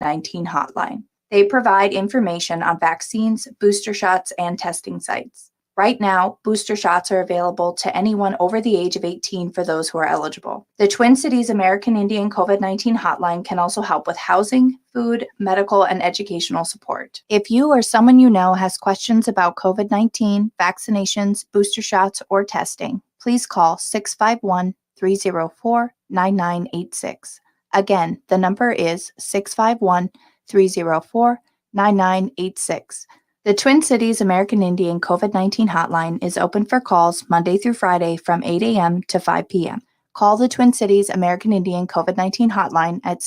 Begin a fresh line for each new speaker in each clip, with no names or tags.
COVID-19 hotline. They provide information on vaccines, booster shots, and testing sites. Right now, booster shots are available to anyone over the age of 18 for those who are eligible. The Twin Cities American Indian COVID-19 hotline can also help with housing, food, medical, and educational support. If you or someone you know has questions about COVID-19, vaccinations, booster shots, or testing, please call 651-304-9986. Again, the number is 651-304-9986. The Twin Cities American Indian COVID-19 hotline is open for calls Monday through Friday from 8 a.m. to 5 p.m. Call the Twin Cities American Indian COVID-19 hotline at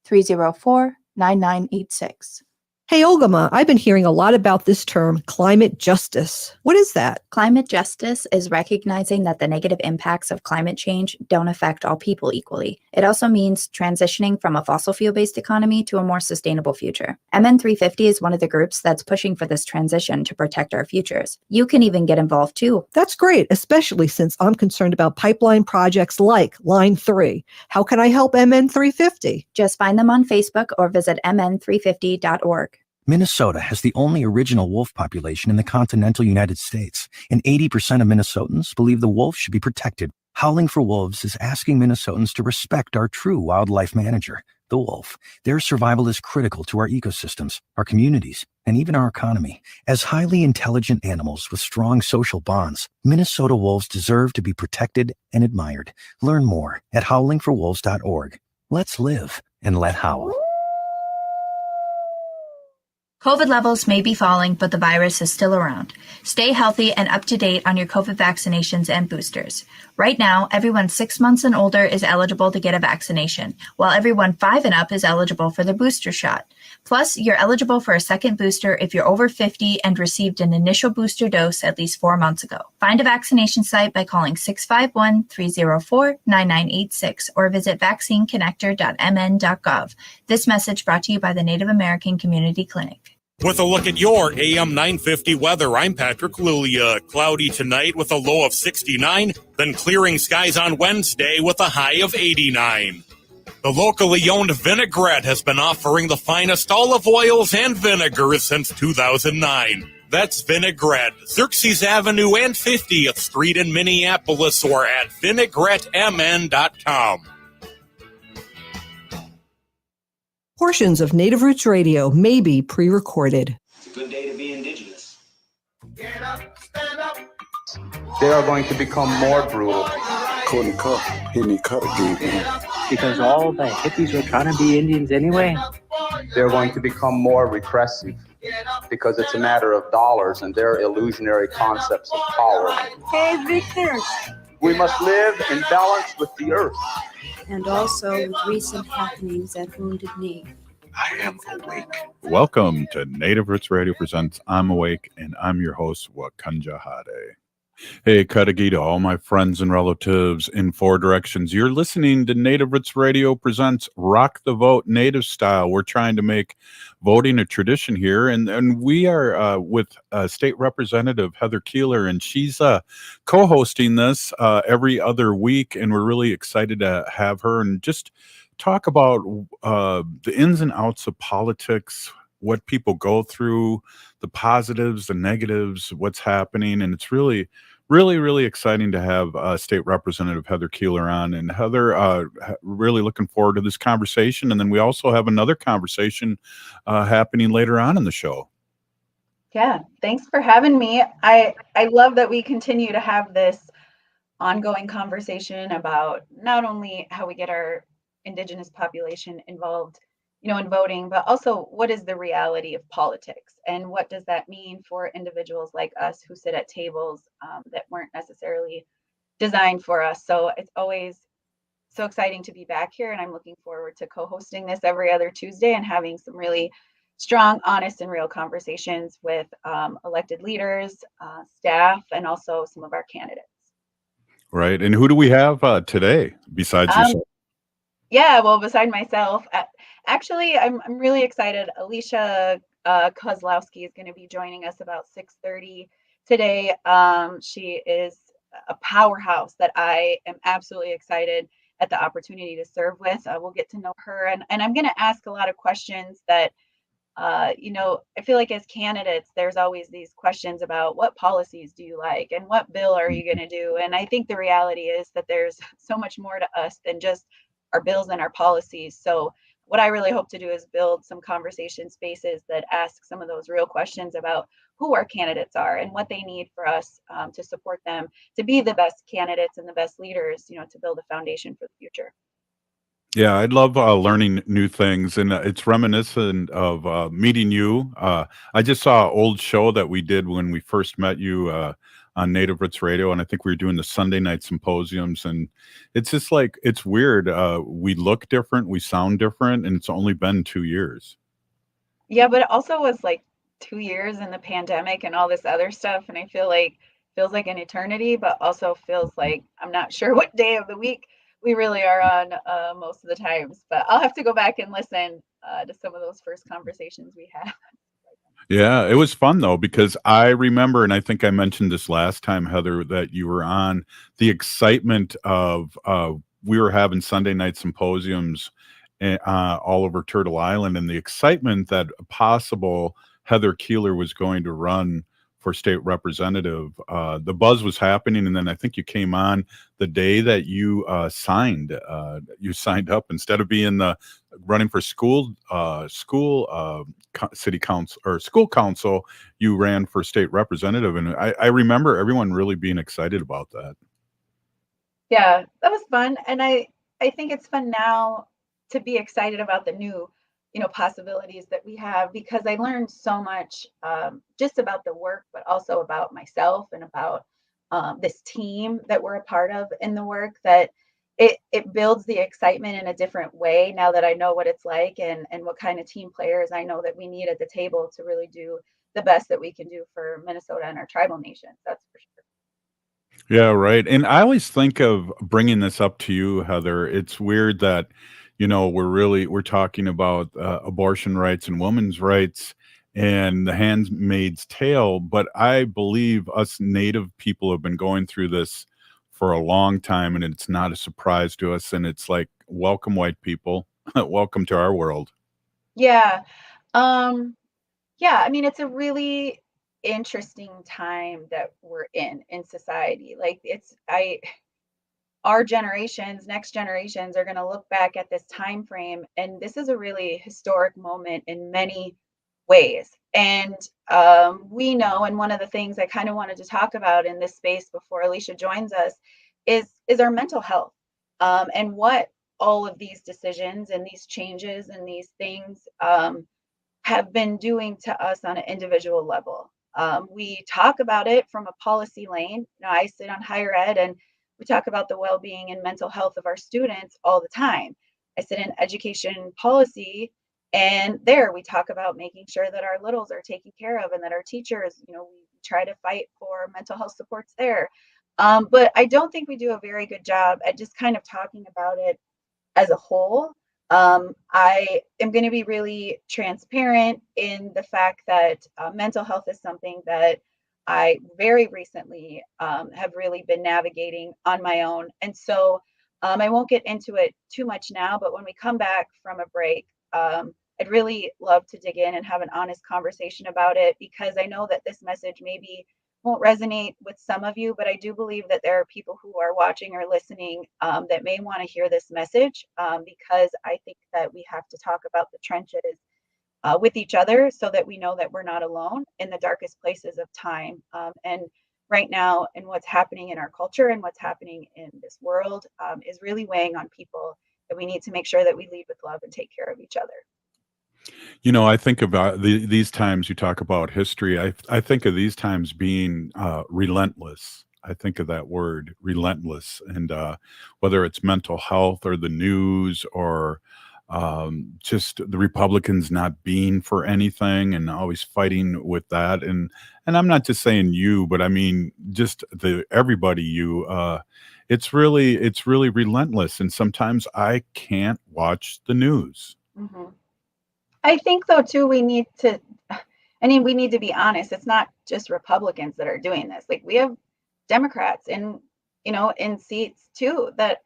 651-304-9986.
Hey, Olgama, I've been hearing a lot about this term, climate justice. What is that?
Climate justice is recognizing that the negative impacts of climate change don't affect all people equally. It also means transitioning from a fossil fuel-based economy to a more sustainable future. MN350 is one of the groups that's pushing for this transition to protect our futures. You can even get involved too.
That's great, especially since I'm concerned about pipeline projects like Line 3. How can I help MN350?
Just find them on Facebook or visit mn350.org.
Minnesota has the only original wolf population in the continental United States, and 80% of Minnesotans believe the wolf should be protected. Howling for Wolves is asking Minnesotans to respect our true wildlife manager, the wolf. Their survival is critical to our ecosystems, our communities, and even our economy. As highly intelligent animals with strong social bonds, Minnesota wolves deserve to be protected and admired. Learn more at howlingforwolves.org. Let's live and let howl.
COVID levels may be falling, but the virus is still around. Stay healthy and up to date on your COVID vaccinations and boosters. Right now, everyone 6 months and older is eligible to get a vaccination, while everyone 5 and up is eligible for the booster shot. Plus, you're eligible for a second booster if you're over 50 and received an initial booster dose at least 4 months ago. Find a vaccination site by calling 651-304-9986 or visit vaccineconnector.mn.gov. This message brought to you by the Native American Community Clinic.
With a look at your AM 950 weather, I'm Patrick Lulia. Cloudy tonight with a low of 69, then clearing skies on Wednesday with a high of 89. The locally owned Vinaigrette has been offering the finest olive oils and vinegars since 2009. That's Vinaigrette, Xerxes Avenue and 50th Street in Minneapolis, or at vinaigrettemn.com.
Portions of Native Roots Radio may be pre-recorded.
It's a good day to be indigenous.
Get up, stand up.
They are going to become more brutal.
Couldn't cut, hit me cut again, man.
Because all the hippies were trying to be Indians anyway.
They're going to become more repressive because it's a matter of dollars and their illusionary concepts of power.
Hey, Victor.
We must live in balance with the earth.
And also with recent happenings at Wounded Knee.
I am awake.
Welcome to Native Roots Radio presents I'm Awake, and I'm your host, Wakanja Hade. Hey, Kadagi to all my friends and relatives in 4 directions. You're listening to Native Roots Radio presents Rock the Vote Native Style. We're trying to make voting a tradition here, and we are with State Representative Heather Keeler, and she's co-hosting this every other week, and we're really excited to have her and just talk about the ins and outs of politics, what people go through, the positives, the negatives, what's happening, and it's really exciting to have State Representative Heather Keeler on. And Heather, really looking forward to this conversation. And then we also have another conversation happening later on in the show.
Yeah, thanks for having me. I love that we continue to have this ongoing conversation about not only how we get our Indigenous population involved, in voting, but also what is the reality of politics and what does that mean for individuals like us who sit at tables that weren't necessarily designed for us. So it's always so exciting to be back here, and I'm looking forward to co-hosting this every other Tuesday and having some really strong, honest, and real conversations with elected leaders, staff, and also some of our candidates.
Right. And who do we have today besides yourself?
Yeah, well, beside myself, actually, I'm really excited. Alicia Kozlowski is going to be joining us about 6:30 today. She is a powerhouse that I am absolutely excited at the opportunity to serve with. We'll get to know her, and I'm going to ask a lot of questions that I feel like as candidates, there's always these questions about what policies do you like and what bill are you going to do? And I think the reality is that there's so much more to us than just our bills and our policies. So what I really hope to do is build some conversation spaces that ask some of those real questions about who our candidates are and what they need for us to support them to be the best candidates and the best leaders, to build a foundation for the future.
Yeah, I love learning new things, and it's reminiscent of meeting you. I just saw an old show that we did when we first met you on Native Roots Radio, and I think we were doing the Sunday night symposiums, and it's just like it's weird. We look different, we sound different, and it's only been 2 years.
Yeah, but it also was like 2 years in the pandemic and all this other stuff, and I feel like feels like an eternity, but also feels like I'm not sure what day of the week we really are on most of the times. But I'll have to go back and listen to some of those first conversations we had.
Yeah, it was fun though because I remember, and I think I mentioned this last time, Heather, that you were on the excitement of we were having Sunday night symposiums all over Turtle Island, and the excitement that possible Heather Keeler was going to run for state representative. The buzz was happening, and then I think you came on the day that you signed. You signed up instead of being running for city council or school council. You ran for state representative, and I remember everyone really being excited about that.
Yeah, that was fun, and I think it's fun now to be excited about the new possibilities that we have, because I learned so much just about the work, but also about myself and about this team that we're a part of in the work, that it builds the excitement in a different way now that I know what it's like and what kind of team players I know that we need at the table to really do the best that we can do for Minnesota and our tribal nations. That's for sure.
Yeah, right. And I always think of bringing this up to you, Heather. It's weird that we're talking about abortion rights and women's rights and the handmaid's tale, but I believe us Native people have been going through this for a long time, and it's not a surprise to us. And it's like, welcome, white people, welcome to our world.
Yeah. I mean, it's a really interesting time that we're in society. Like our generations, next generations are going to look back at this time frame, and this is a really historic moment in many ways. And we know, and one of the things I kind of wanted to talk about in this space before Alicia joins us is our mental health, and what all of these decisions and these changes and these things have been doing to us on an individual level. We talk about it from a policy lane. I sit on higher ed, and we talk about the well-being and mental health of our students all the time. I sit in education policy, and there we talk about making sure that our littles are taken care of and that our teachers, we try to fight for mental health supports there. But I don't think we do a very good job at just kind of talking about it as a whole. I am going to be really transparent in the fact that mental health is something that I very recently have really been navigating on my own. And so I won't get into it too much now, but when we come back from a break, I'd really love to dig in and have an honest conversation about it, because I know that this message maybe won't resonate with some of you, but I do believe that there are people who are watching or listening that may want to hear this message, because I think that we have to talk about the trenches with each other so that we know that we're not alone in the darkest places of time. And right now, and what's happening in our culture and what's happening in this world is really weighing on people, that we need to make sure that we lead with love and take care of each other.
I think about these times you talk about history. I think of these times being relentless. I think of that word, relentless. And whether it's mental health or the news or just the Republicans not being for anything and always fighting with that. And I'm not just saying you, but I mean, just everybody, it's really relentless. And sometimes I can't watch the news.
Mm-hmm. I think though too, we need to be honest. It's not just Republicans that are doing this. Like, we have Democrats in in seats too that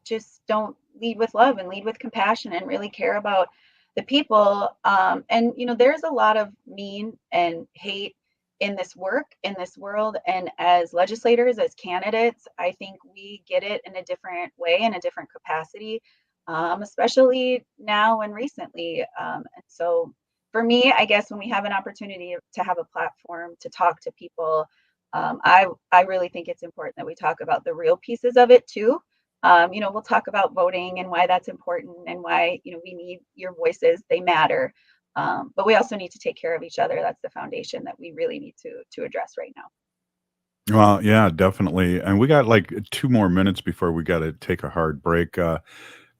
just don't lead with love and lead with compassion and really care about the people. And there's a lot of mean and hate in this world. And as legislators, as candidates, I think we get it in a different way, in a different capacity, especially now and recently. And so for me, I guess when we have an opportunity to have a platform to talk to people, I really think it's important that we talk about the real pieces of it too. We'll talk about voting and why that's important and why, we need your voices, they matter. But we also need to take care of each other. That's the foundation that we really need to address right now.
Well, yeah, definitely. And we got like 2 more minutes before we got to take a hard break.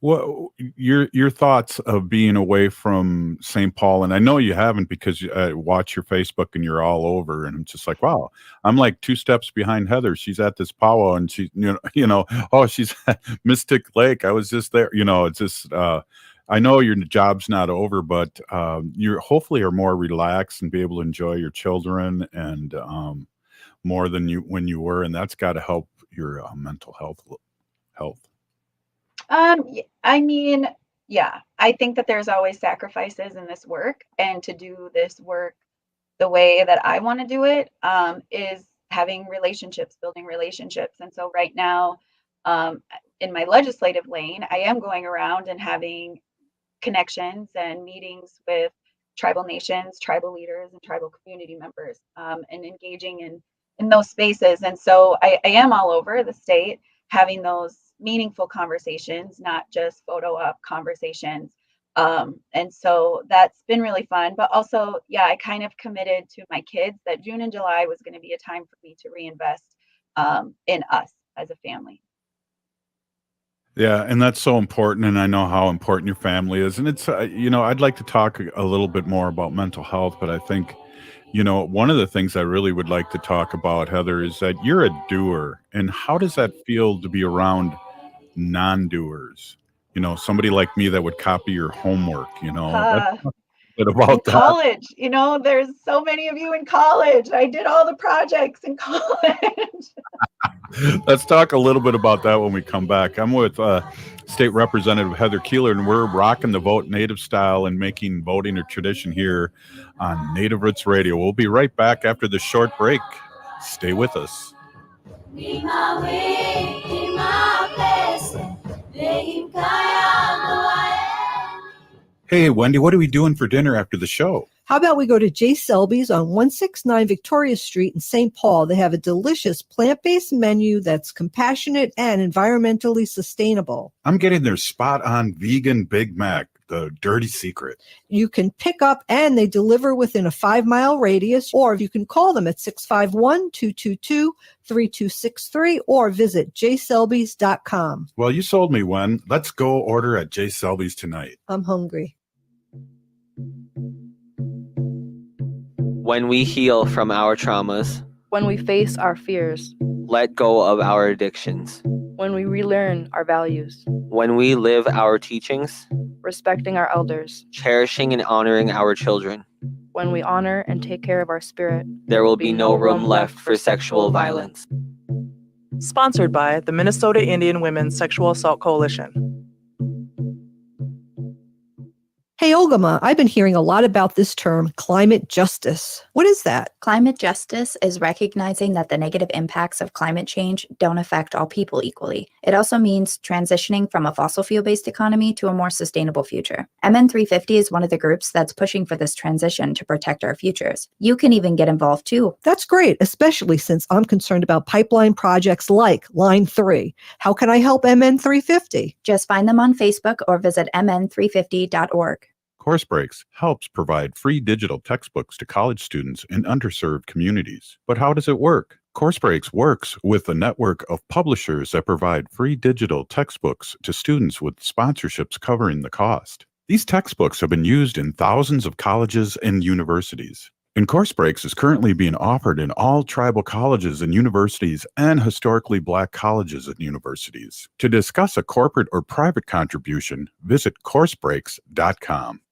What your thoughts of being away from St. Paul? And I know you haven't, because I watch your Facebook and you're all over, and I'm just like, wow, I'm like 2 steps behind Heather. She's at this powwow, and she, oh, she's at Mystic Lake. I was just there. It's just. I know your job's not over, but you hopefully are more relaxed and be able to enjoy your children and more than when you were, and that's got to help your mental health.
I mean, yeah, I think that there's always sacrifices in this work, and to do this work the way that I want to do it is having relationships, building relationships. And so right now, in my legislative lane, I am going around and having connections and meetings with tribal nations, tribal leaders, and tribal community members, and engaging in those spaces. And so I am all over the state having those meaningful conversations, not just photo op conversations. And so that's been really fun. But also, yeah, I kind of committed to my kids that June and July was going to be a time for me to reinvest in us as a family.
Yeah, and that's so important, and I know how important your family is. And it's, I'd like to talk a little bit more about mental health, but I think, one of the things I really would like to talk about, Heather, is that you're a doer. And how does that feel to be around non-doers? Somebody like me that would copy your homework, that's a bit about
in
that.
College, there's so many of you in college. I did all the projects in college.
Let's talk a little bit about that when we come back. I'm with State Representative Heather Keeler, and we're rocking the vote Native style and making voting a tradition here on Native Roots Radio. We'll be right back after the short break. Stay with us. Hey, Wendy, what are we doing for dinner after the show?
How about we go to J. Selby's on 169 Victoria Street in St. Paul? They have a delicious plant-based menu that's compassionate and environmentally sustainable.
I'm getting their spot-on vegan Big Mac, the dirty secret.
You can pick up and they deliver within a 5-mile radius, or you can call them at 651-222-3263 or visit jselbys.com.
Well, you sold me, Wen. Let's go order at J. Selby's tonight.
I'm hungry.
When we heal from our traumas,
when we face our fears,
let go of our addictions,
when we relearn our values,
when we live our teachings,
respecting our elders,
cherishing and honoring our children,
when we honor and take care of our spirit,
there will be no room left for sexual violence.
Sponsored by the Minnesota Indian Women's Sexual Assault Coalition.
Hey, Olgama, I've been hearing a lot about this term, climate justice. What is that?
Climate justice is recognizing that the negative impacts of climate change don't affect all people equally. It also means transitioning from a fossil fuel-based economy to a more sustainable future. MN350 is one of the groups that's pushing for this transition to protect our futures. You can even get involved too.
That's great, especially since I'm concerned about pipeline projects like Line 3. How can I help MN350?
Just find them on Facebook or visit mn350.org.
Course Breaks helps provide free digital textbooks to college students in underserved communities. But how does it work? Course Breaks works with a network of publishers that provide free digital textbooks to students with sponsorships covering the cost. These textbooks have been used in thousands of colleges and universities. And Course Breaks is currently being offered in all tribal colleges and universities and historically Black colleges and universities. To discuss a corporate or private contribution, visit coursebreaks.com.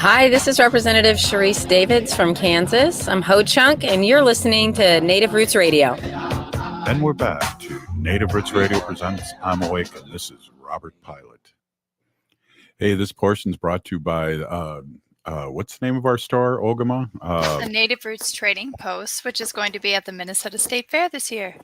Hi, this is Representative Sharice Davids from Kansas. I'm Ho Chunk, and you're listening to Native Roots Radio.
And we're back to Native Roots Radio presents I'm Awake, and this is Robert Pilot. Hey, this portion's brought to you by, what's the name of our store, Ogama?
The Native Roots Trading Post, which is going to be at the Minnesota State Fair this year.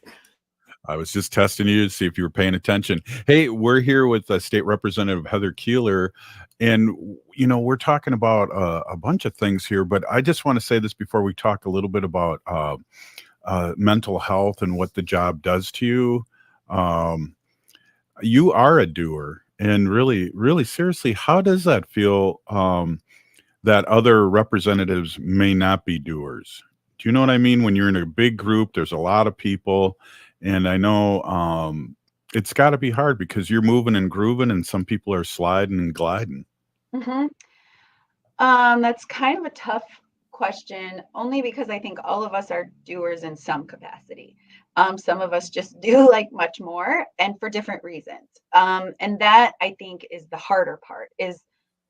I was just testing you to see if you were paying attention. Hey, we're here with State Representative Heather Keeler, and, you know, we're talking about a bunch of things here, but I just want to say this before we talk a little bit about mental health and what the job does to you. You are a doer, and really, really seriously, how does that feel that other representatives may not be doers? Do you know what I mean? When you're in a big group, there's a lot of people, and I know it's got to be hard because you're moving and grooving, and some people are sliding and gliding.
Mm-hmm. That's kind of a tough question, only because I think all of us are doers in some capacity. Some of us just do like much more, and for different reasons. And that, I think, is the harder part, is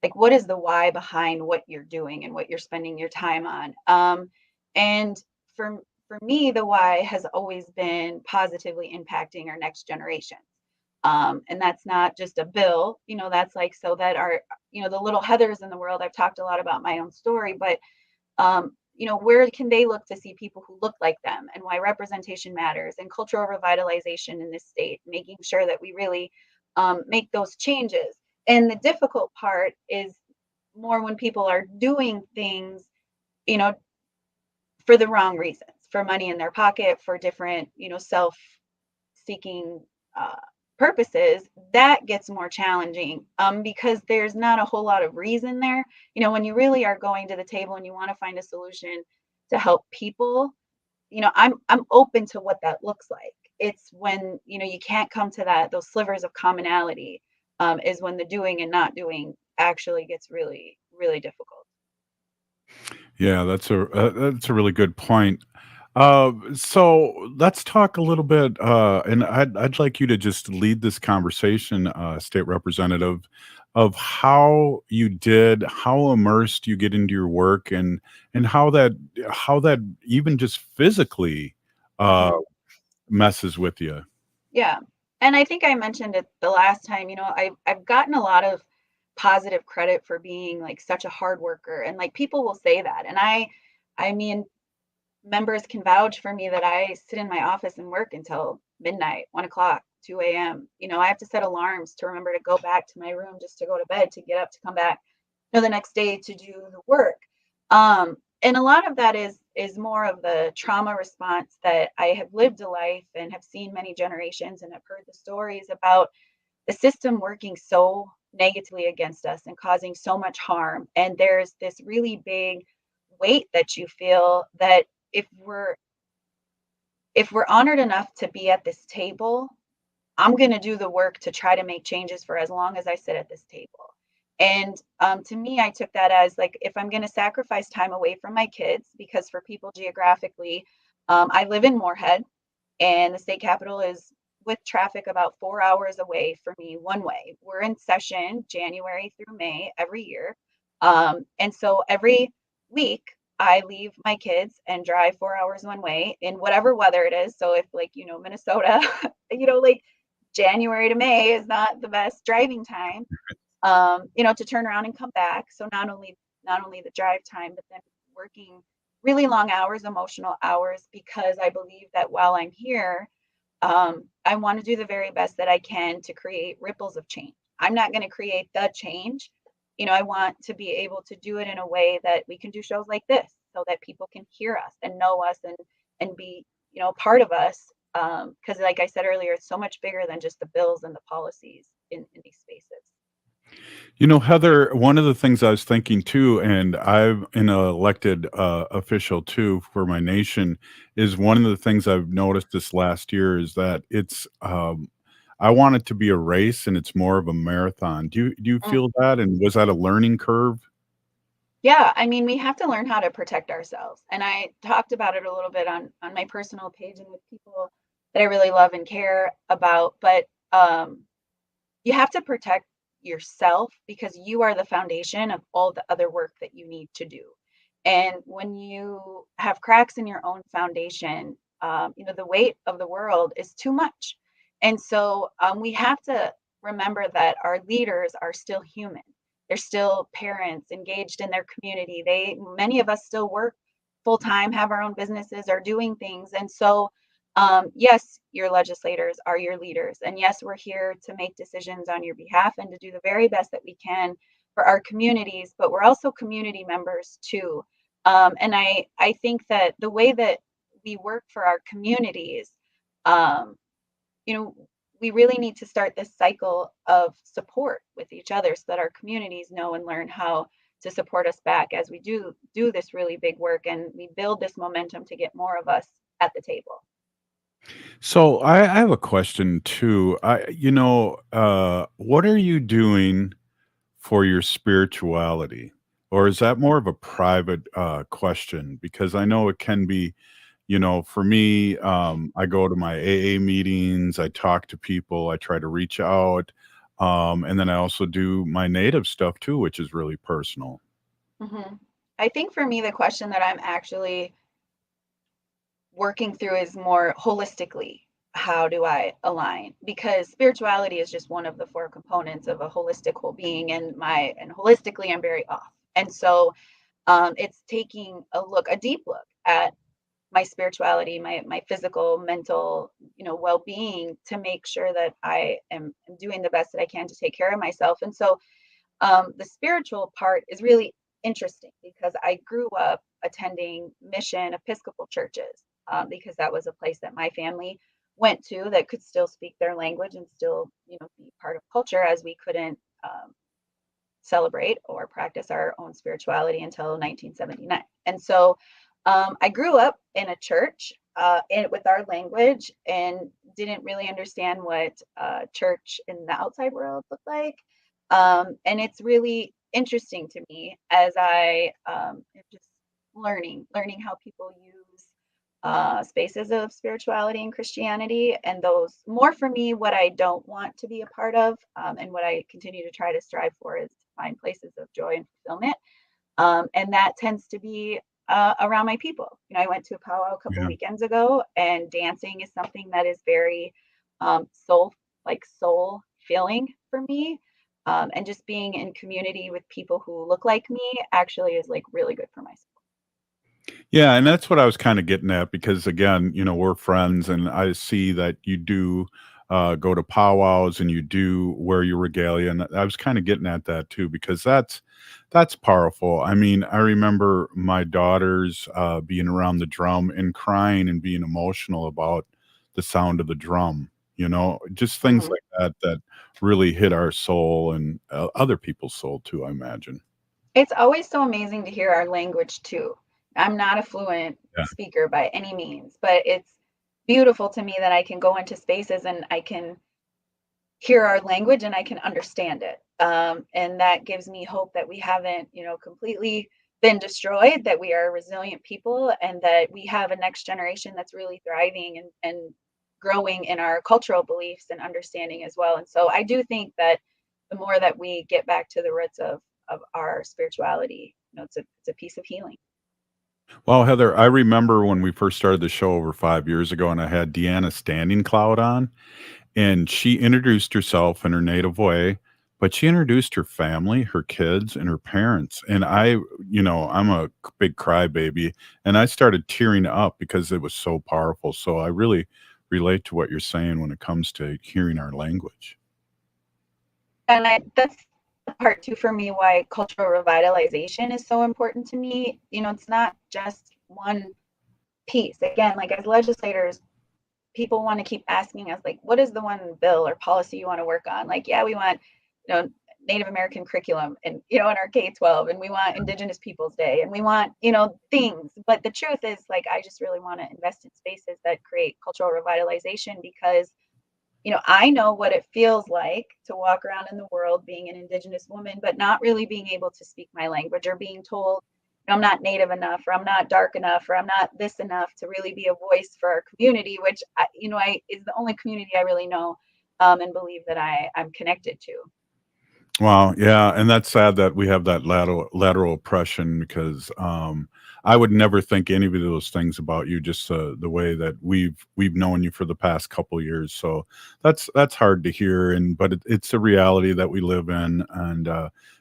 like, what is the why behind what you're doing and what you're spending your time on? And for me, the why has always been positively impacting our next generation. And that's not just a bill, you know, that's like so that our, you know, the little Heathers in the world, I've talked a lot about my own story, but you know, where can they look to see people who look like them, and why representation matters, and cultural revitalization in this state, making sure that we really make those changes. And the difficult part is more when people are doing things, you know, for the wrong reasons, for money in their pocket, for different, you know, self-seeking purposes. That gets more challenging because there's not a whole lot of reason there. You know, when you really are going to the table and you want to find a solution to help people, you know, I'm open to what that looks like. It's when, you know, you can't come to that, those slivers of commonality is when the doing and not doing actually gets really, really difficult.
Yeah, that's a really good point. So let's talk a little bit, and I'd like you to just lead this conversation, State Representative, of how you did, how immersed you get into your work, and how that even just physically messes with you.
Yeah. And I think I mentioned it the last time, you know, I've gotten a lot of positive credit for being like such a hard worker, and like people will say that. And I mean, members can vouch for me that I sit in my office and work until midnight, 1 o'clock, 2 a.m. You know, I have to set alarms to remember to go back to my room just to go to bed, to get up, to come back, you know, the next day to do the work. And a lot of that is more of the trauma response that I have lived a life and have seen many generations and have heard the stories about the system working so negatively against us and causing so much harm. And there's this really big weight that you feel that if we're honored enough to be at this table, I'm going to do the work to try to make changes for as long as I sit at this table. And to me, I took that as like, if I'm going to sacrifice time away from my kids, because for people geographically, I live in Moorhead, and the state capitol is with traffic about 4 hours away for me one way. We're in session January through May every year. And so every week I leave my kids and drive 4 hours one way in whatever weather it is. So if like, you know, Minnesota, you know, like January to May is not the best driving time, you know, to turn around and come back. So not only the drive time, but then working really long hours, emotional hours, because I believe that while I'm here, I want to do the very best that I can to create ripples of change. I'm not going to create the change. You know, I want to be able to do it in a way that we can do shows like this so that people can hear us and know us and be, you know, part of us. Because like I said earlier, it's so much bigger than just the bills and the policies in these spaces.
You know, Heather, one of the things I was thinking too, and I'm an elected official too for my nation, is one of the things I've noticed this last year is that it's I want it to be a race and it's more of a marathon. Do you feel that? And was that a learning curve?
Yeah, I mean, we have to learn how to protect ourselves. And I talked about it a little bit on my personal page and with people that I really love and care about. But you have to protect yourself, because you are the foundation of all the other work that you need to do. And when you have cracks in your own foundation, the weight of the world is too much. And so we have to remember that our leaders are still human. They're still parents engaged in their community. Many of us still work full time, have our own businesses, are doing things. And so, yes, your legislators are your leaders. And yes, we're here to make decisions on your behalf and to do the very best that we can for our communities, but we're also community members too. And I think that the way that we work for our communities, um, we really need to start this cycle of support with each other so that our communities know and learn how to support us back as we do this really big work, and we build this momentum to get more of us at the table.
So I have a question too. What are you doing for your spirituality? Or is that more of a private question? Because I know it can be, for me, I go to my AA meetings, I talk to people, I try to reach out. And then I also do my native stuff too, which is really personal.
I think for me, the question that I'm actually working through is more holistically. How do I align? Because spirituality is just one of the four components of a holistic whole being, and holistically, I'm very off. And so it's taking a deep look at my spirituality, my physical, mental, well-being, to make sure that I am doing the best that I can to take care of myself. And so the spiritual part is really interesting because I grew up attending mission Episcopal churches, because that was a place that my family went to that could still speak their language and still, be part of culture, as we couldn't celebrate or practice our own spirituality until 1979. And so I grew up in a church with our language and didn't really understand what church in the outside world looked like. And it's really interesting to me as I am just learning how people use spaces of spirituality and Christianity, and those more for me, what I don't want to be a part of, and what I continue to try to strive for is to find places of joy and fulfillment. And that tends to be around my people. I went to a powwow a couple
Yeah.
weekends ago, and dancing is something that is very soul filling for me. And just being in community with people who look like me actually is like really good for my soul.
Yeah, and that's what I was kind of getting at because again, we're friends and I see that you do go to powwows and you do wear your regalia. And I was kind of getting at that too, because that's powerful. I mean, I remember my daughters being around the drum and crying and being emotional about the sound of the drum, just things like that really hit our soul and other people's soul too, I imagine.
It's always so amazing to hear our language too. I'm not a fluent
Yeah.
speaker by any means, but it's beautiful to me that I can go into spaces and I can hear our language and I can understand it. And that gives me hope that we haven't, completely been destroyed, that we are resilient people, and that we have a next generation that's really thriving and growing in our cultural beliefs and understanding as well. And so I do think that the more that we get back to the roots of our spirituality, it's a piece of healing.
Well, Heather, I remember when we first started the show over 5 years ago, and I had Deanna Standing Cloud on, and she introduced herself in her native way, but she introduced her family, her kids, and her parents. And I'm a big crybaby, and I started tearing up because it was so powerful. So I really relate to what you're saying when it comes to hearing our language.
And that's the part too for me why cultural revitalization is so important to me. It's not just one piece. Again, like as legislators, people want to keep asking us, like, what is the one bill or policy you want to work on? Like, yeah, we want, Native American curriculum and, in our K-12, and we want Indigenous Peoples Day, and we want, things. But the truth is, like, I just really want to invest in spaces that create cultural revitalization because, I know what it feels like to walk around in the world being an Indigenous woman, but not really being able to speak my language, or being told I'm not Native enough, or I'm not dark enough, or I'm not this enough to really be a voice for our community, which is the only community I really know and believe that I'm connected to.
Wow, yeah, and that's sad that we have that lateral oppression because I would never think any of those things about you. Just the way that we've known you for the past couple years. So that's hard to hear, but it's a reality that we live in, and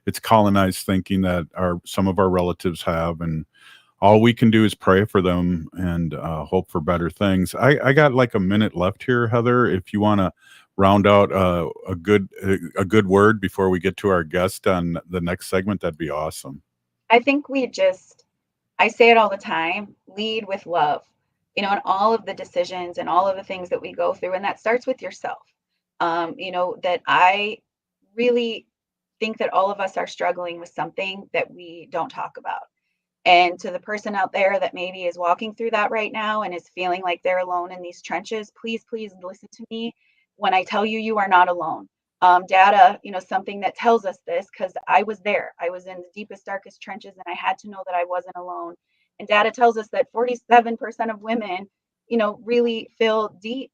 it's colonized thinking that some of our relatives have, and all we can do is pray for them and hope for better things. I got like a minute left here, Heather. If you want to round out a good word before we get to our guest on the next segment, that'd be awesome.
I think I say it all the time, lead with love, in all of the decisions and all of the things that we go through. And that starts with yourself. That I really think that all of us are struggling with something that we don't talk about. And to the person out there that maybe is walking through that right now and is feeling like they're alone in these trenches, please listen to me when I tell you, you are not alone. Data, something that tells us this, because I was there. I was in the deepest, darkest trenches, and I had to know that I wasn't alone. And data tells us that 47% of women, really feel deep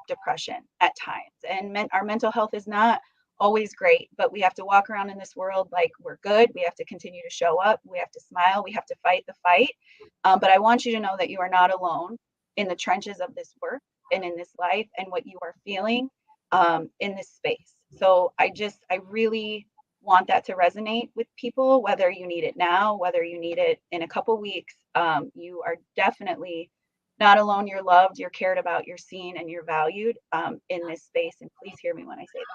depression at times. And our mental health is not always great, but we have to walk around in this world like we're good. We have to continue to show up. We have to smile. We have to fight the fight. But I want you to know that you are not alone in the trenches of this work and in this life and what you are feeling in this space. So I really want that to resonate with people, whether you need it now, whether you need it in a couple weeks. You are definitely not alone. You're loved, you're cared about, you're seen, and you're valued in this space. And please hear me when I say that.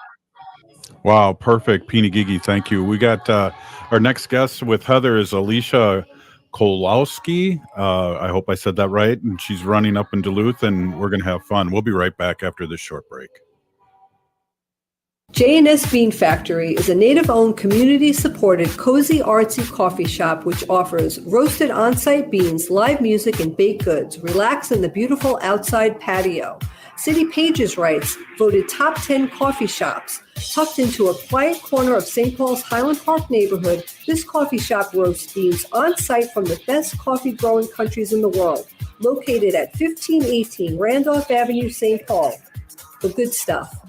Wow, perfect. Peeny Gigi, thank you. We got our next guest with Heather is Alicia Kozlowski. I hope I said that right. And she's running up in Duluth, and we're going to have fun. We'll be right back after this short break.
J&S Bean Factory is a native-owned, community-supported, cozy, artsy coffee shop which offers roasted on-site beans, live music, and baked goods. Relax in the beautiful outside patio. City Pages writes, voted top 10 coffee shops. Tucked into a quiet corner of St. Paul's Highland Park neighborhood, this coffee shop roasts beans on-site from the best coffee-growing countries in the world. Located at 1518 Randolph Avenue, St. Paul. The good stuff.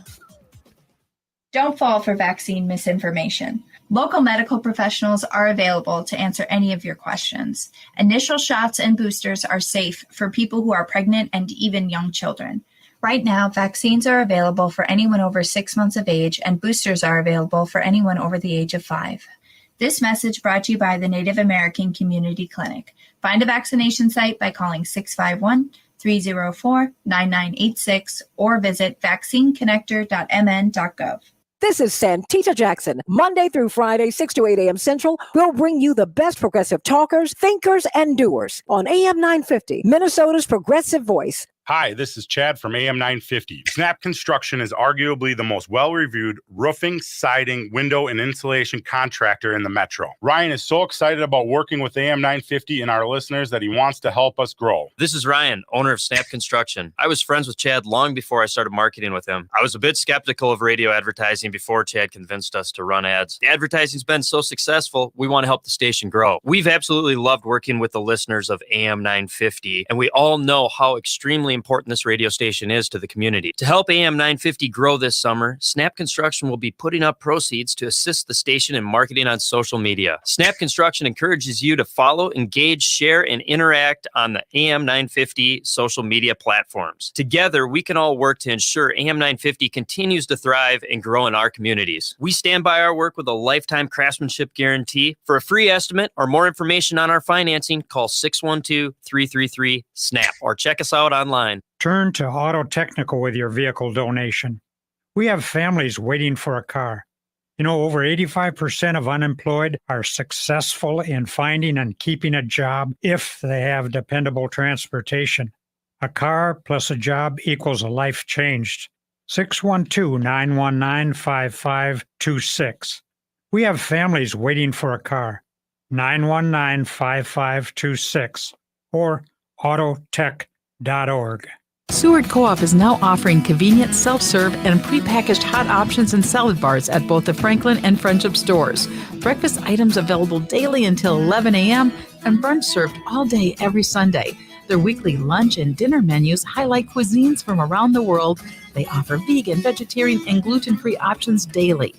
Don't fall for vaccine misinformation. Local medical professionals are available to answer any of your questions. Initial shots and boosters are safe for people who are pregnant and even young children. Right now, vaccines are available for anyone over 6 months of age, and boosters are available for anyone over the age of 5. This message brought to you by the Native American Community Clinic. Find a vaccination site by calling 651-304-9986 or visit vaccineconnector.mn.gov.
This is Santita Jackson. Monday through Friday, 6 to 8 a.m. Central, we'll bring you the best progressive talkers, thinkers, and doers on AM 950, Minnesota's progressive voice.
Hi, this is Chad from AM 950. Snap Construction is arguably the most well-reviewed roofing, siding, window, and insulation contractor in the metro. Ryan is so excited about working with AM 950 and our listeners that he wants to help us grow.
This is Ryan, owner of Snap Construction. I was friends with Chad long before I started marketing with him. I was a bit skeptical of radio advertising before Chad convinced us to run ads. The advertising's been so successful, we want to help the station grow. We've absolutely loved working with the listeners of AM 950, and we all know how extremely important this radio station is to the community. To help AM 950 grow this summer, Snap Construction will be putting up proceeds to assist the station in marketing on social media. Snap Construction encourages you to follow, engage, share, and interact on the AM 950 social media platforms. Together, we can all work to ensure AM 950 continues to thrive and grow in our communities. We stand by our work with a lifetime craftsmanship guarantee. For a free estimate or more information on our financing, call 612-333-SNAP or check us out online.
Turn to Auto Technical with your vehicle donation. We have families waiting for a car. Over 85% of unemployed are successful in finding and keeping a job if they have dependable transportation. A car plus a job equals a life changed. 612-919-5526. We have families waiting for a car. 919-5526 or autotech.org.
Seward Co-op is now offering convenient self-serve and prepackaged hot options and salad bars at both the Franklin and Friendship stores. Breakfast items available daily until 11 a.m. and brunch served all day every Sunday. Their weekly lunch and dinner menus highlight cuisines from around the world. They offer vegan, vegetarian, and gluten-free options daily.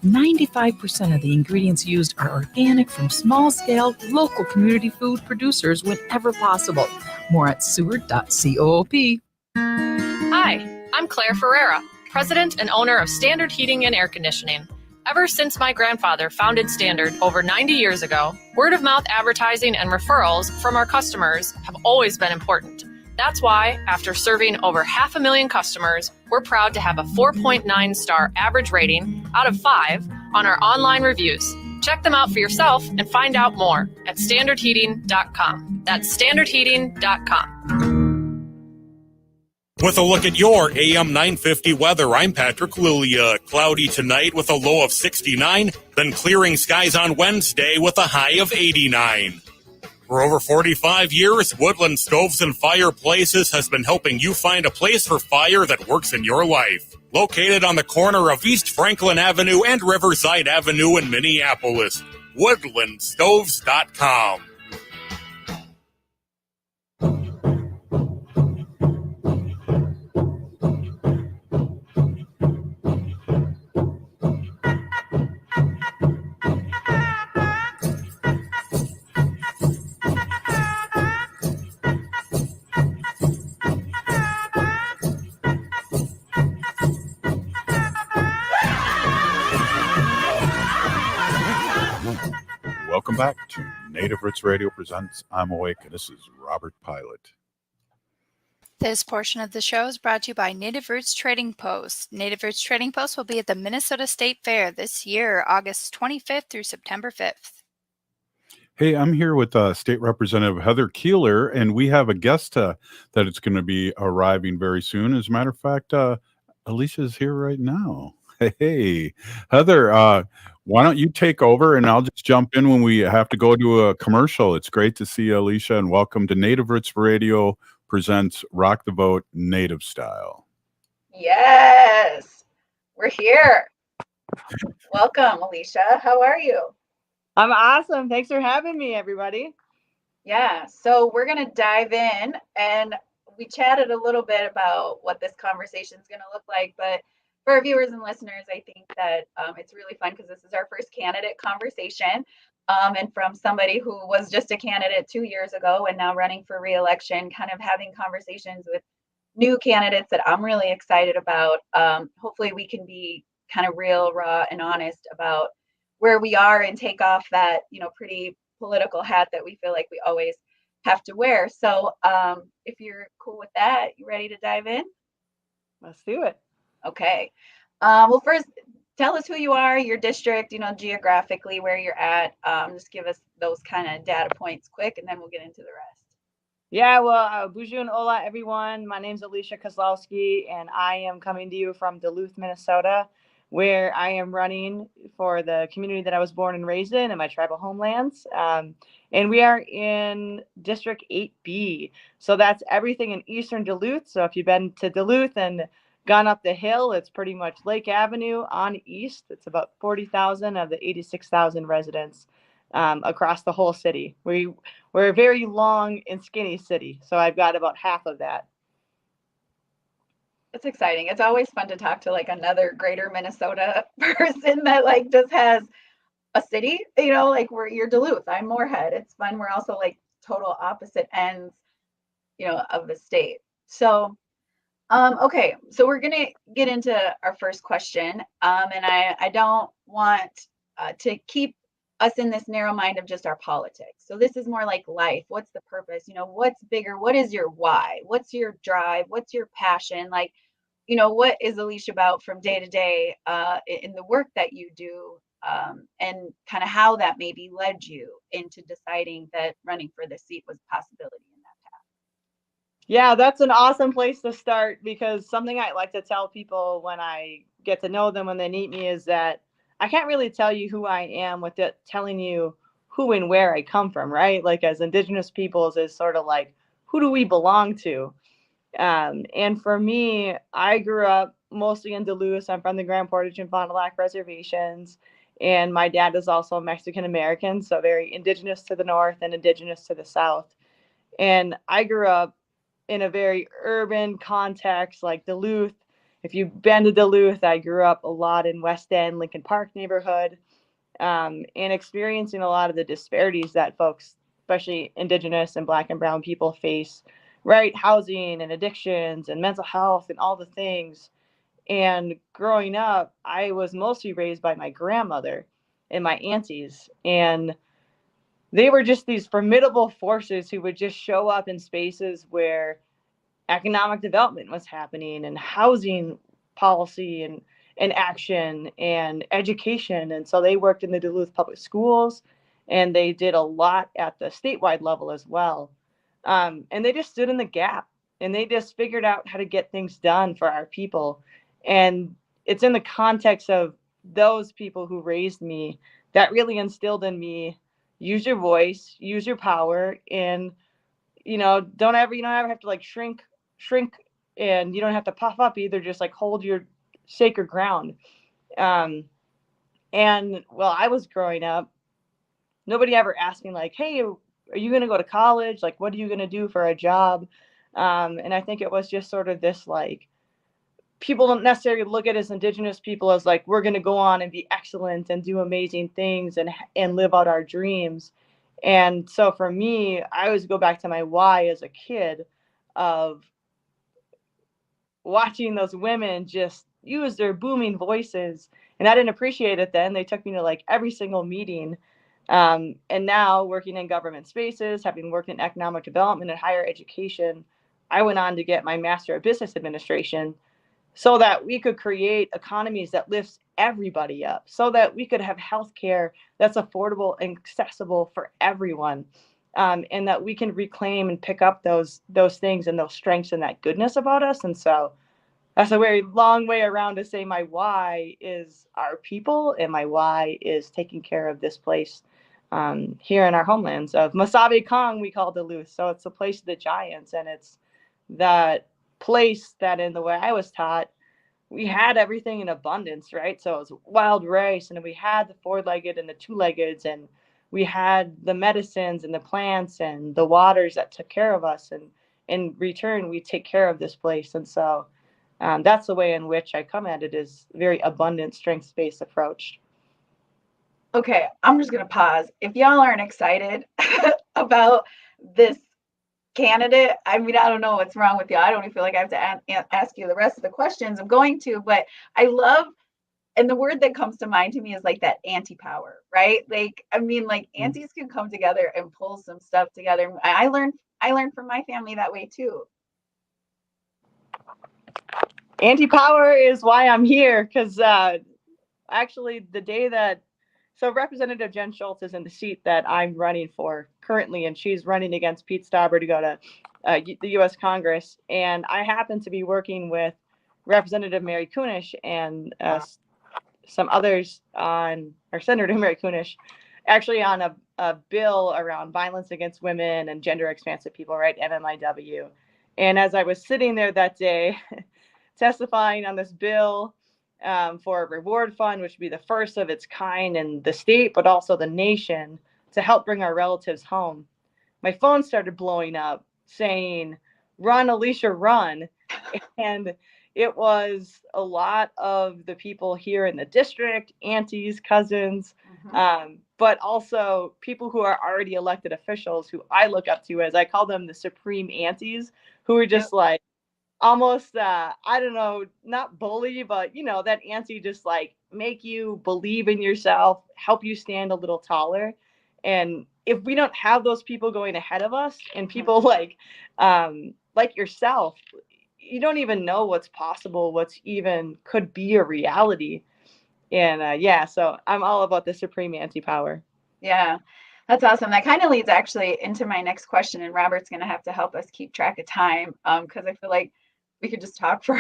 95% of the ingredients used are organic from small-scale, local community food producers whenever possible. More at seward.coop.
Hi, I'm Claire Ferreira, president and owner of Standard Heating and Air Conditioning. Ever since my grandfather founded Standard over 90 years ago, word-of-mouth advertising and referrals from our customers have always been important. That's why, after serving over 500,000 customers, we're proud to have a 4.9-star average rating out of 5 on our online reviews. Check them out for yourself and find out more at standardheating.com. That's standardheating.com.
With a look at your AM 950 weather, I'm Patrick Lilia. Cloudy tonight with a low of 69, then clearing skies on Wednesday with a high of 89. For over 45 years, Woodland Stoves and Fireplaces has been helping you find a place for fire that works in your life. Located on the corner of East Franklin Avenue and Riverside Avenue in Minneapolis. WoodlandStoves.com.
Welcome back to Native Roots Radio presents I'm Awake, and this is Robert Pilot.
This portion of the show is brought to you by Native Roots Trading Post. Native Roots Trading Post will be at the Minnesota State Fair this year, August 25th through September 5th.
Hey, I'm here with State Representative Heather Keeler, and we have a guest that is going to be arriving very soon. As a matter of fact, Alicia is here right now. Hey, Heather, why don't you take over, and I'll just jump in when we have to go to a commercial. It's great to see you, Alicia, and welcome to Native Roots Radio presents Rock the Vote Native Style.
Yes, we're here. Welcome, Alicia. How are you?
I'm awesome. Thanks for having me, everybody.
Yeah, so we're going to dive in, and we chatted a little bit about what this conversation is going to look like, but for our viewers and listeners, I think that it's really fun because this is our first candidate conversation, and from somebody who was just a candidate 2 years ago and now running for re-election, kind of having conversations with new candidates that I'm really excited about. Hopefully we can be kind of real, raw, and honest about where we are and take off that, pretty political hat that we feel like we always have to wear. So if you're cool with that, you ready to dive in?
Let's do it.
Okay. Well, first, tell us who you are, your district, geographically where you're at. Just give us those kind of data points quick, and then we'll get into the rest.
Yeah, well, bonjour and hola, everyone. My name's Alicia Kozlowski, and I am coming to you from Duluth, Minnesota, where I am running for the community that I was born and raised in my tribal homelands. And we are in District 8B. So that's everything in eastern Duluth. So if you've been to Duluth and gone up the hill, it's pretty much Lake Avenue on east. It's about 40,000 of the 86,000 residents across the whole city. We're a very long and skinny city, so I've got about half of that.
It's exciting. It's always fun to talk to like another greater Minnesota person that like just has a city, like you're Duluth, I'm Moorhead. It's fun. We're also like total opposite ends, of the state. So okay, so we're going to get into our first question. And I don't want to keep us in this narrow mind of just our politics. So this is more like life. What's the purpose? What's bigger? What is your why? What's your drive? What's your passion? Like, what is Alicia about from day to day in the work that you do, and kind of how that maybe led you into deciding that running for this seat was a possibility in that path?
Yeah, that's an awesome place to start, because something I like to tell people when I get to know them, when they meet me, is that I can't really tell you who I am without telling you who and where I come from, right? Like as Indigenous peoples is sort of like, who do we belong to? And for me, I grew up mostly in Duluth. I'm from the Grand Portage and Fond du Lac reservations. And my dad is also Mexican American, so very Indigenous to the north and Indigenous to the south. And I grew up in a very urban context like Duluth. if you've been to Duluth, I grew up a lot in West End, Lincoln Park neighborhood, and experiencing a lot of the disparities that folks, especially Indigenous and Black and Brown people, face, right? Housing and addictions and mental health and all the things. And growing up, I was mostly raised by my grandmother and my aunties. And they were just these formidable forces who would just show up in spaces where economic development was happening and housing policy and action and education. And so they worked in the Duluth public schools, and they did a lot at the statewide level as well. And they just stood in the gap, and they just figured out how to get things done for our people. And it's in the context of those people who raised me that really instilled in me, use your voice, use your power, and you know, you don't ever have to like shrink, and you don't have to puff up either. Just like hold your sacred ground. And while I was growing up, nobody ever asked me like, hey, are you going to go to college? Like, what are you going to do for a job? And I think it was just sort of this, like, people don't necessarily look at us Indigenous people as like, we're going to go on and be excellent and do amazing things and live out our dreams. And so for me, I always go back to my why as a kid of watching those women just use their booming voices. And I didn't appreciate it then. They took me to like every single meeting. And now working in government spaces, having worked in economic development and higher education, I went on to get my Master of Business Administration so that we could create economies that lifts everybody up, so that we could have healthcare that's affordable and accessible for everyone, and that we can reclaim and pick up those things and those strengths and that goodness about us. And so that's a very long way around to say my why is our people, and my why is taking care of this place here in our homelands of Masabi Kong, we call Duluth. So it's the place of the giants, and it's that place that in the way I was taught, we had everything in abundance, right? So it was wild rice, and we had the four-legged and the two-leggeds, and we had the medicines and the plants and the waters that took care of us. And in return, we take care of this place. And so that's the way in which I come at it, is very abundant, strengths-based approach.
Okay, I'm just going to pause. If y'all aren't excited about this candidate, I mean, I don't know what's wrong with you. I don't even feel like I have to ask you the rest of the questions I'm going to, but I love, and the word that comes to mind to me is like that anti-power, right? Like, I mean, like aunties can come together and pull some stuff together. I learned from my family that way too.
Anti-power is why I'm here, because actually the day that, so Representative Jen Schultz is in the seat that I'm running for currently, and she's running against Pete Stauber to go to the U.S. Congress. And I happen to be working with Representative Mary Kunesh and some others on, or Senator Mary Kunesh, actually on a bill around violence against women and gender expansive people, right, MMIW. And as I was sitting there that day testifying on this bill, for a reward fund, which would be the first of its kind in the state, but also the nation, to help bring our relatives home, my phone started blowing up saying, "Run, Alicia, run." And it was a lot of the people here in the district, aunties, cousins, but also people who are already elected officials who I look up to, as I call them, the supreme aunties, who are just like, almost I don't know, not bully, but you know, that auntie just like make you believe in yourself, help you stand a little taller. And if we don't have those people going ahead of us, and people like yourself, you don't even know what's possible, what's even could be a reality. And so I'm all about the supreme anti-power.
Yeah, that's awesome. That kind of leads actually into my next question, and Robert's going to have to help us keep track of time, because I feel like we could just talk for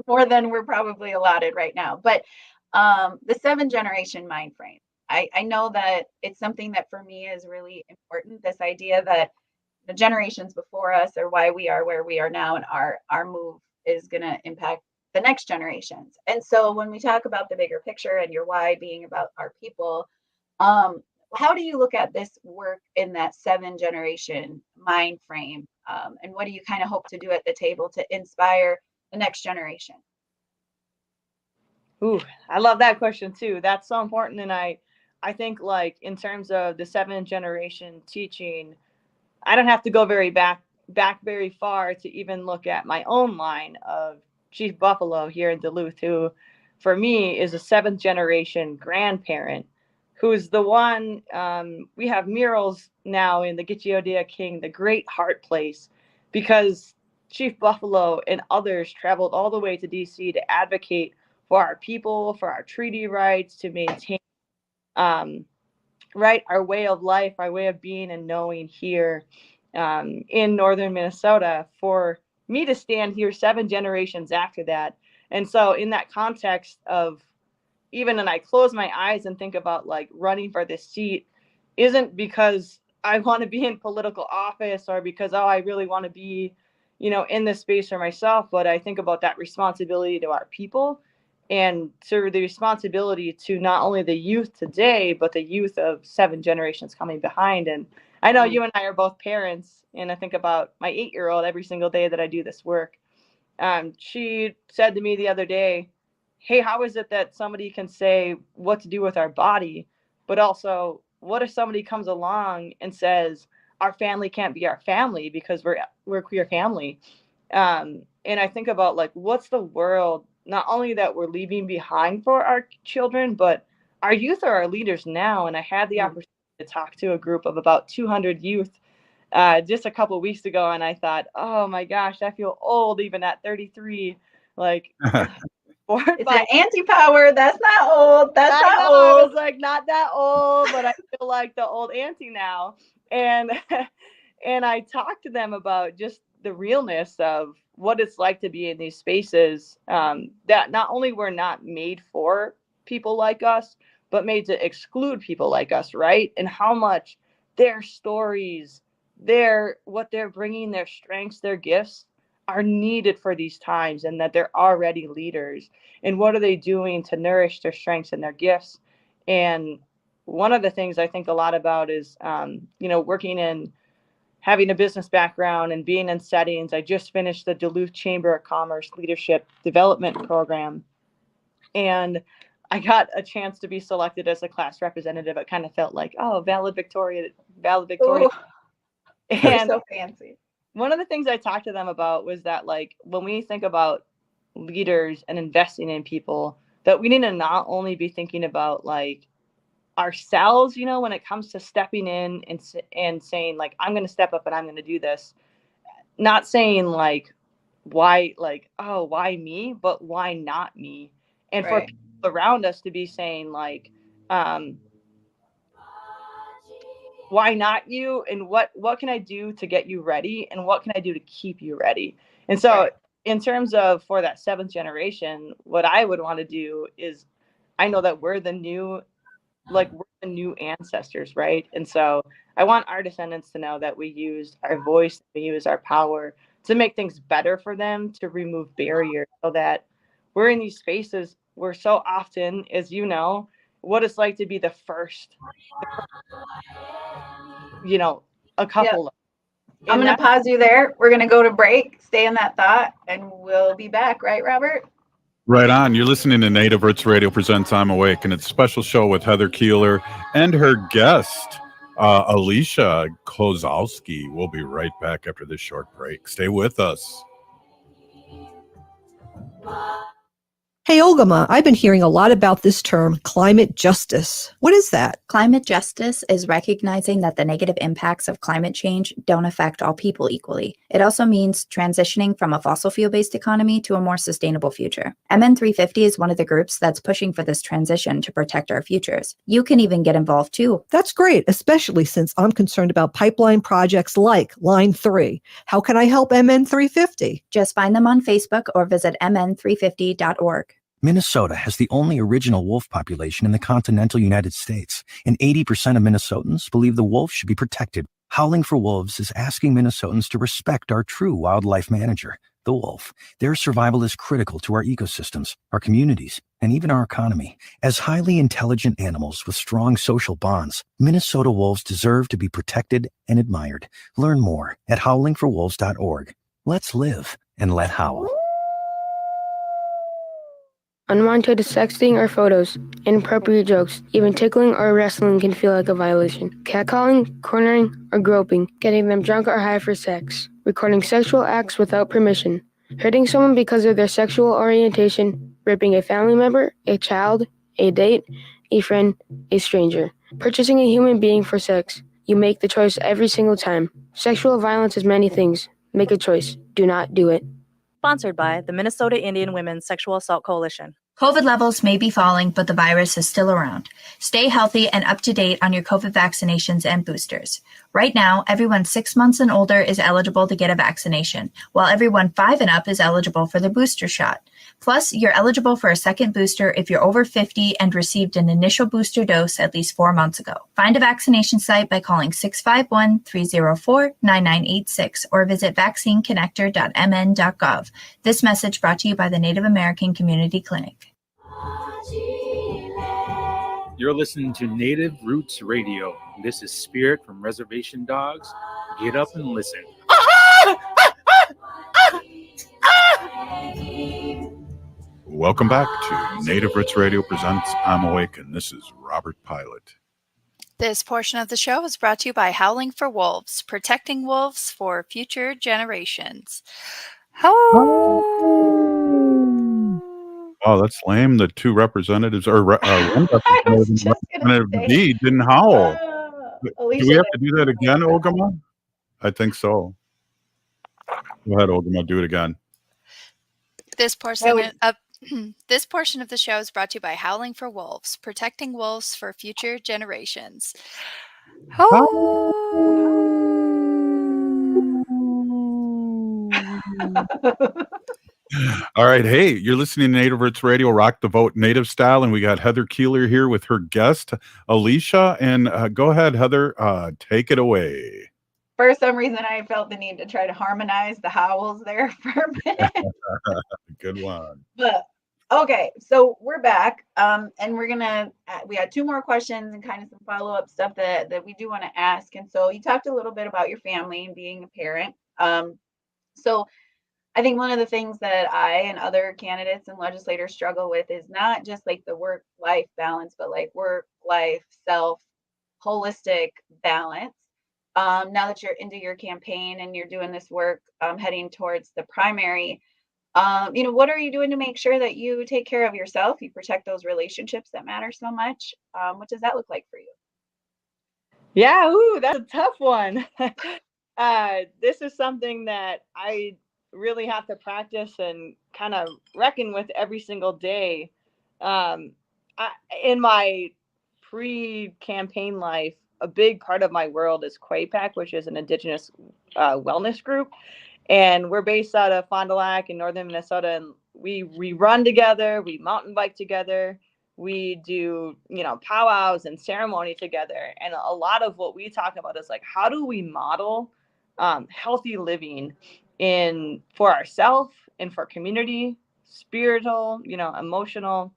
more than we're probably allotted right now. But the 7-generation mind frame, I know that it's something that for me is really important. This idea that the generations before us are why we are where we are now, and our move is going to impact the next generations. And so when we talk about the bigger picture and your why being about our people, how do you look at this work in that 7-generation mind frame? And what do you kind of hope to do at the table to inspire the next generation?
Ooh, I love that question too. That's so important. And I think like in terms of the 7th generation teaching, I don't have to go back very far to even look at my own line of Chief Buffalo here in Duluth, who for me is a 7th generation grandparent, who's the one, we have murals now in the Gitchiodia King, the Great Heart Place, because Chief Buffalo and others traveled all the way to DC to advocate for our people, for our treaty rights, to maintain right, our way of life, our way of being and knowing here in northern Minnesota, for me to stand here 7 generations after that. And so in that context of, even when I close my eyes and think about like running for this seat, isn't because I want to be in political office or because, oh, I really want to be, in this space for myself, but I think about that responsibility to our people and to the responsibility to not only the youth today, but the youth of 7 generations coming behind. And I know you and I are both parents, and I think about my 8-year-old every single day that I do this work. She said to me the other day, hey, how is it that somebody can say what to do with our body, but also what if somebody comes along and says our family can't be our family because we're a queer family? And I think about like, what's the world, not only that we're leaving behind for our children, but our youth are our leaders now. And I had the opportunity to talk to a group of about 200 youth just a couple of weeks ago, and I thought, oh my gosh, I feel old even at 33. Like,
it's that anti-power. That's not old. That's not old.
I was like, not that old, but I feel like the old auntie now. And and I talked to them about just the realness of what it's like to be in these spaces that not only were not made for people like us, but made to exclude people like us, right? And how much their stories, what they're bringing, their strengths, their gifts are needed for these times, and that they're already leaders. And what are they doing to nourish their strengths and their gifts? And one of the things I think a lot about is, working in having a business background and being in settings. I just finished the Duluth Chamber of Commerce Leadership Development Program, and I got a chance to be selected as a class representative. It kind of felt like, oh, valedictorian.
Ooh,
And
so fancy.
One of the things I talked to them about was that, like, when we think about leaders and investing in people, that we need to not only be thinking about like ourselves, when it comes to stepping in and saying like, I'm going to step up and I'm going to do this, not saying like, why, like, oh, why me, but why not me? And for people around us to be saying like, why not you? And what can I do to get you ready? And what can I do to keep you ready? And so in terms of for that 7th generation, what I would want to do is, I know that we're the new ancestors, right? And so I want our descendants to know that we use our voice, we use our power to make things better for them, to remove barriers, so that we're in these spaces where so often, as you know, what it's like to be the first, a couple.
Yep. I'm going to pause you there. We're going to go to break. Stay in that thought, and we'll be back. Right, Robert?
Right on. You're listening to Native Roots Radio presents I'm Awake, and it's a special show with Heather Keeler and her guest, Alicia Kozlowski. We'll be right back after this short break. Stay with us.
Hey, Olgama, I've been hearing a lot about this term, climate justice. What is that?
Climate justice is recognizing that the negative impacts of climate change don't affect all people equally. It also means transitioning from a fossil fuel-based economy to a more sustainable future. MN350 is one of the groups that's pushing for this transition to protect our futures. You can even get involved too.
That's great, especially since I'm concerned about pipeline projects like Line 3. How can I help MN350?
Just find them on Facebook or visit mn350.org.
Minnesota has the only original wolf population in the continental United States, and 80% of Minnesotans believe the wolf should be protected. Howling for Wolves is asking Minnesotans to respect our true wildlife manager, the wolf. Their survival is critical to our ecosystems, our communities, and even our economy. As highly intelligent animals with strong social bonds, Minnesota wolves deserve to be protected and admired. Learn more at howlingforwolves.org. Let's live and let howl.
Unwanted sexting or photos, inappropriate jokes, even tickling or wrestling can feel like a violation. Catcalling, cornering, or groping, getting them drunk or high for sex, recording sexual acts without permission, hurting someone because of their sexual orientation, raping a family member, a child, a date, a friend, a stranger, purchasing a human being for sex. You make the choice every single time. Sexual violence is many things. Make a choice. Do not do it.
Sponsored by the Minnesota Indian Women's Sexual Assault Coalition.
COVID levels may be falling, but the virus is still around. Stay healthy and up to date on your COVID vaccinations and boosters. Right now, everyone 6 months and older is eligible to get a vaccination, while everyone 5 and up is eligible for the booster shot. Plus, you're eligible for a second booster if you're over 50 and received an initial booster dose at least 4 months ago. Find a vaccination site by calling 651-304-9986 or visit vaccineconnector.mn.gov. This message brought to you by the Native American Community Clinic.
You're listening to Native Roots Radio. This is Spirit from Reservation Dogs. Get up and listen.
Welcome back to Native Roots Radio presents I'm Awake, and this is Robert Pilot.
This portion of the show is brought to you by Howling for Wolves, protecting wolves for future generations.
Oh, that's lame. The two representatives, or one representative B didn't howl. Do we have to do that again, Ogama? I think so. Go ahead, Ogama, do it again.
This portion of the show is brought to you by Howling for Wolves, protecting wolves for future generations.
All right. Hey, you're listening to Native Roots Radio, Rock the Vote Native Style, and we got Heather Keeler here with her guest, Alicia. And go ahead, Heather, take it away.
For some reason, I felt the need to try to harmonize the howls there for a minute.
Good one.
But okay, so we're back, and we had 2 more questions and kind of some follow-up stuff that we do want to ask. And so you talked a little bit about your family and being a parent. So I think one of the things that I and other candidates and legislators struggle with is not just like the work-life balance, but like work-life, self, holistic balance. Now that you're into your campaign and you're doing this work, heading towards the primary, what are you doing to make sure that you take care of yourself, you protect those relationships that matter so much? What does that look like for you?
Yeah, that's a tough one. This is something that I really have to practice and kind of reckon with every single day. In my pre-campaign life, a big part of my world is QAPAC, which is an Indigenous wellness group. And we're based out of Fond du Lac in northern Minnesota. And we run together, we mountain bike together, we do, powwows and ceremony together. And a lot of what we talk about is like, how do we model healthy living for ourselves and for community, spiritual, emotional,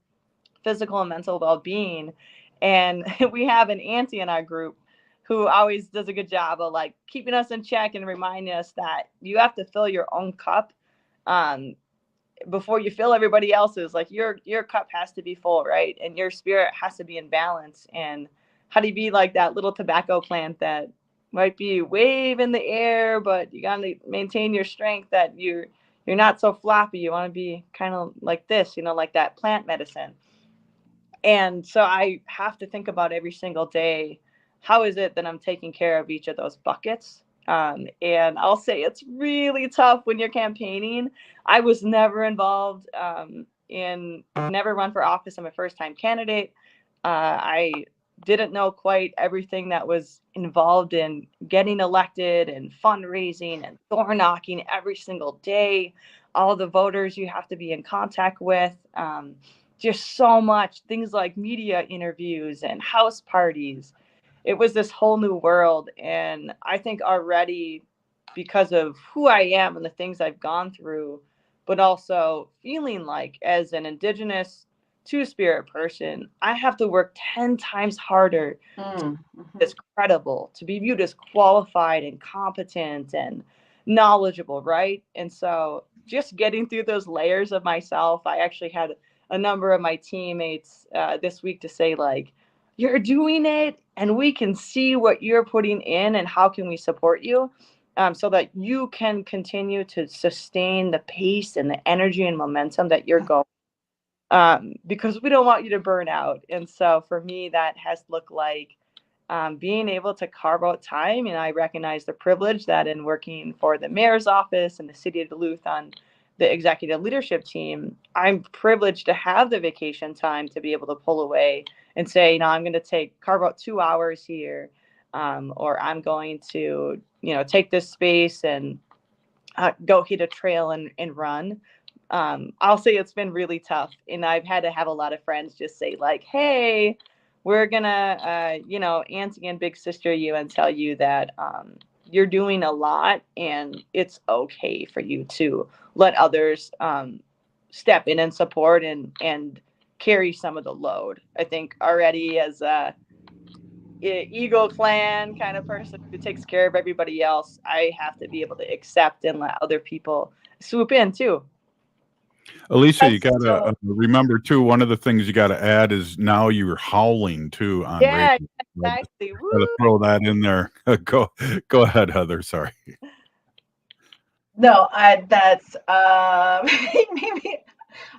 physical, and mental well-being. And we have an auntie in our group who always does a good job of like keeping us in check and reminding us that you have to fill your own cup before you fill everybody else's. Like your cup has to be full, right? And your spirit has to be in balance. And how do you be like that little tobacco plant that might be wave in the air, but you got to maintain your strength, that you're not so floppy. You want to be kind of like this, like that plant medicine. And so I have to think about every single day, how is it that I'm taking care of each of those buckets? And I'll say it's really tough when you're campaigning. I was never involved never run for office. I'm a first-time candidate. I didn't know quite everything that was involved in getting elected and fundraising and door knocking every single day. All the voters you have to be in contact with. Just so much. Things like media interviews and house parties. It was this whole new world. And I think already, because of who I am and the things I've gone through, but also feeling like as an Indigenous Two-Spirit person, I have to work 10 times harder to be as credible, to be viewed as qualified and competent and knowledgeable, right? And so just getting through those layers of myself, I actually had a number of my teammates this week to say, like, you're doing it and we can see what you're putting in and how can we support you, so that you can continue to sustain the pace and the energy and momentum that you're going, because we don't want you to burn out. And so for me, that has looked like being able to carve out time. And I recognize the privilege that in working for the mayor's office and the city of Duluth on the executive leadership team, I'm privileged to have the vacation time to be able to pull away and say, I'm going to carve out 2 hours here, or I'm going to, take this space and go hit a trail and run. I'll say it's been really tough, and I've had to have a lot of friends just say, like, hey, we're gonna auntie and big sister you and tell you that you're doing a lot and it's okay for you to let others step in and support and carry some of the load. I think already as a Eagle Clan kind of person who takes care of everybody else, I have to be able to accept and let other people swoop in too.
Alicia, you got to remember too, one of the things you got to add is now you're howling too on radio.
Exactly.
Got to throw that in there. Go ahead, Heather. Sorry.
No, that's maybe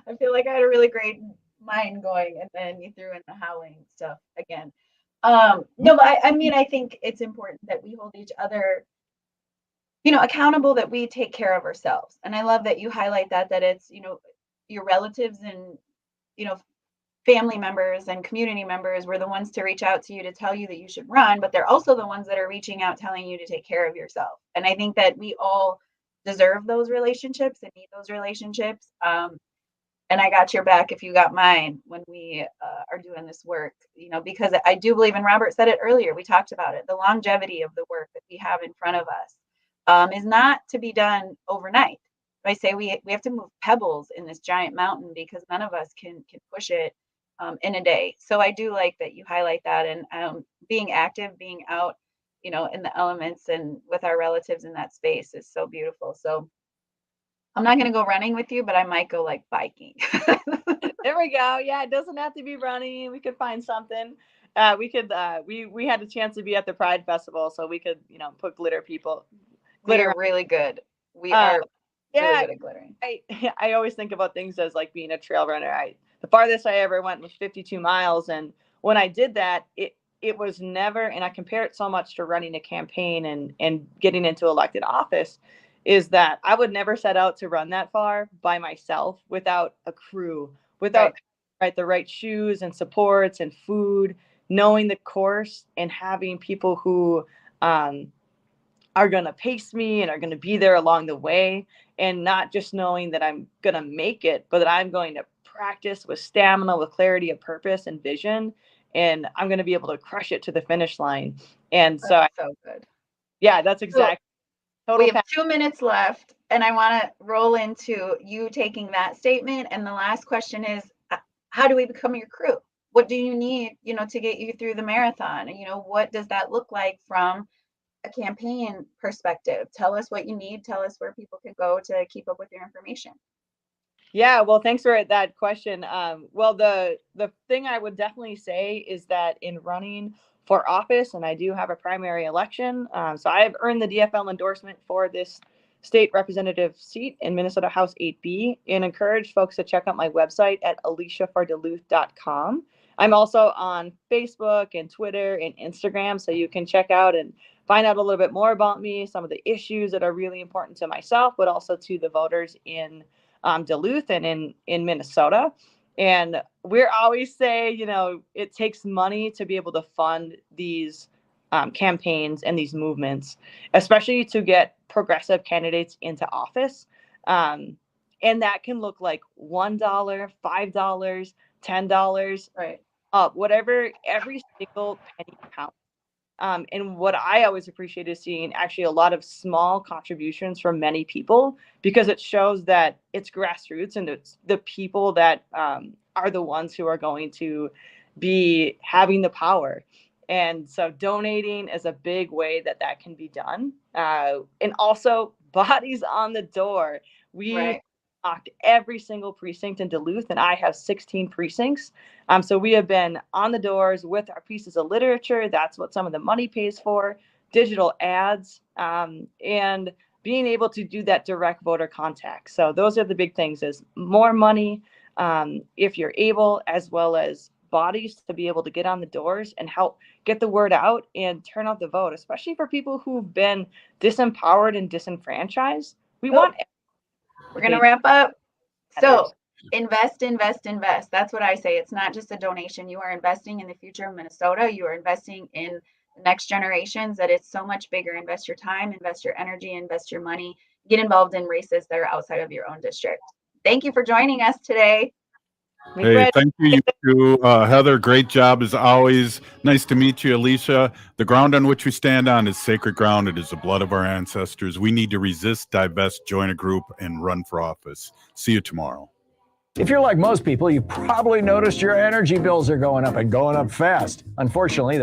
I feel like I had a really great mind going, and then you threw in the howling stuff again. No, but I mean, I think it's important that we hold each other, accountable, that we take care of ourselves. And I love that you highlight that it's, your relatives and, family members and community members were the ones to reach out to you to tell you that you should run, but they're also the ones that are reaching out, telling you to take care of yourself. And I think that we all deserve those relationships and need those relationships. And I got your back if you got mine when we are doing this work, because I do believe, and Robert said it earlier, we talked about it, the longevity of the work that we have in front of us is not to be done overnight. I say we have to move pebbles in this giant mountain because none of us can push it in a day. So I do like that you highlight that, and being active, being out, in the elements and with our relatives in that space is so beautiful. So I'm not going to go running with you, but I might go like biking.
There we go. Yeah, it doesn't have to be running. We could find something. We could. We had a chance to be at the Pride Festival, so we could, put glitter.
We are really good. We are really good at glittering.
I always think about things as like being a trail runner. The farthest I ever went was 52 miles, and when I did that, it was never. And I compare it so much to running a campaign and getting into elected office. Is that I would never set out to run that far by myself without a crew, without the right shoes and supports and food, knowing the course and having people who are going to pace me and are going to be there along the way, and not just knowing that I'm going to make it, but that I'm going to practice with stamina, with clarity of purpose and vision, and I'm going to be able to crush it to the finish line. And so
good.
Yeah, that's exactly.
We have 2 minutes left, and I want to roll into you taking that statement. And the last question is, how do we become your crew? What do you need, to get you through the marathon? And, what does that look like from a campaign perspective? Tell us what you need. Tell us where people can go to keep up with your information.
Yeah, well, thanks for that question. Well, the thing I would definitely say is that in running for office, and I do have a primary election, so I have earned the DFL endorsement for this state representative seat in Minnesota House 8B, and encourage folks to check out my website at aliciaforduluth.com. I'm also on Facebook and Twitter and Instagram, so you can check out and find out a little bit more about me, some of the issues that are really important to myself, but also to the voters in Duluth and in Minnesota. And we always say, it takes money to be able to fund these campaigns and these movements, especially to get progressive candidates into office. And that can look like $1, $5, $10,
right?
Whatever, every single penny counts. And what I always appreciate is seeing actually a lot of small contributions from many people, because it shows that it's grassroots and it's the people that are the ones who are going to be having the power. And so donating is a big way that can be done. And also bodies on the door. We unlocked every single precinct in Duluth, and I have 16 precincts. So we have been on the doors with our pieces of literature. That's what some of the money pays for, digital ads, and being able to do that direct voter contact. So those are the big things: is more money, if you're able, as well as bodies to be able to get on the doors and help get the word out and turn out the vote, especially for people who've been disempowered and disenfranchised. We want.
We're going to wrap up. So invest, invest, invest. That's what I say. It's not just a donation. You are investing in the future of Minnesota. You are investing in the next generations. That it's so much bigger. Invest your time, invest your energy, invest your money. Get involved in races that are outside of your own district. Thank you for joining us today.
Hey, thank you, Heather. Great job as always. Nice to meet you, Alicia. The ground on which we stand on is sacred ground. It is the blood of our ancestors. We need to resist, divest, join a group, and run for office. See you tomorrow.
If you're like most people, you probably noticed your energy bills are going up and going up fast. Unfortunately,